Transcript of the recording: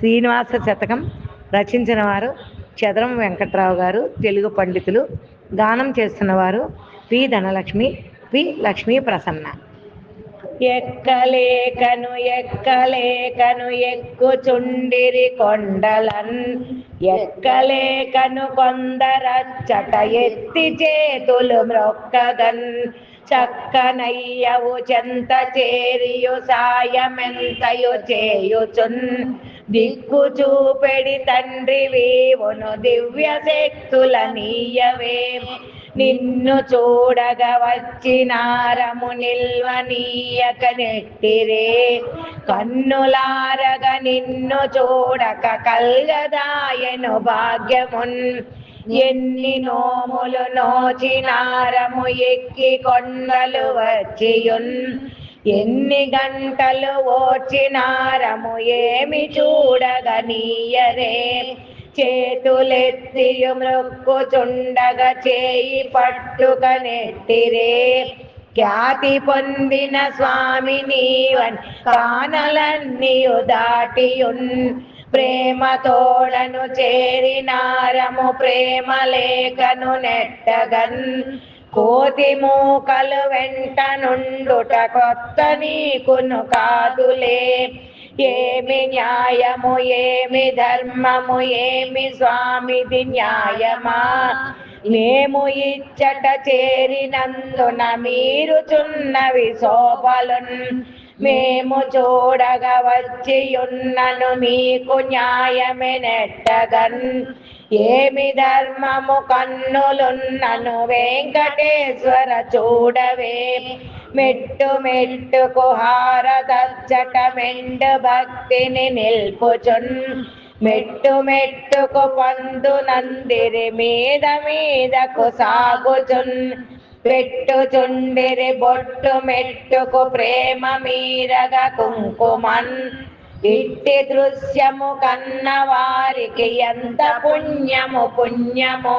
శ్రీనివాస శతకం రచించిన వారు చదరం వెంకట్రావు గారు, తెలుగు పండితులు. గానం చేస్తున్నవారు పి ధనలక్ష్మి, పి లక్ష్మీ ప్రసన్న. ఎక్కలేకను ఎక్కలేకను ఎక్కుచుండిరి కొండలన్, ఎక్కలేకను కొందరచ్చట ఎత్తి చేతులు మ్రొక్కగన్. చక్కనయ్యవు చెంత చేరియు సాయమెంతయు చేయుచున్, దిక్కు చూపెడి తండ్రి వీవును దివ్య శక్తుల నీయవే. నిన్ను చూడగ వచ్చినారము నిల్వనీయక నెట్టిరే, కన్నులారగ నిన్ను చూడక కల్గదాయను భాగ్యమున్. ఎన్ని నోములు నోచినారము ఎక్కి కొండలు వచ్చియున్, ఎన్ని గంటలు ఓర్చినారము ఏమి చూడగ నీయరే. చేతులెత్తియు మ్రొక్కుచుండగ చేయి పట్టుక నెట్టిరే, ఖ్యాతి పొందిన స్వామి నీవన్ కానలన్నీయు దాటియున్. ప్రేమ తోడను చేరినారము ప్రేమ లేఖను నెట్టగన్, కోతి మూకలు వెంట నుండుట కొత్త నీకును కాదులే. ఏమి న్యాయము ఏమి ధర్మము ఏమి స్వామిది న్యాయమా, మేము ఇచ్చట చేరినందున మీరు చున్నవి శోభలున్. మేము చూడగ వచ్చియున్నను మీకు న్యాయమే నెట్టగన్. ఏమి ధర్మము కన్నులున్నను వెంకటేశ్వర చూడవే. మెట్టు మెట్టుకు హారదచ్చట మెండు భక్తిని నిల్పుచున్, మెట్టు మెట్టుకు పందు నందిరి మీద మీదకు సాగుచున్. పెట్టుచుండిరి బొట్టు మెట్టుకు ప్రేమ మీరగ కుంకుమన్, ఇట్టి దృశ్యము కన్న వారికి ఎంత పుణ్యము పుణ్యమో.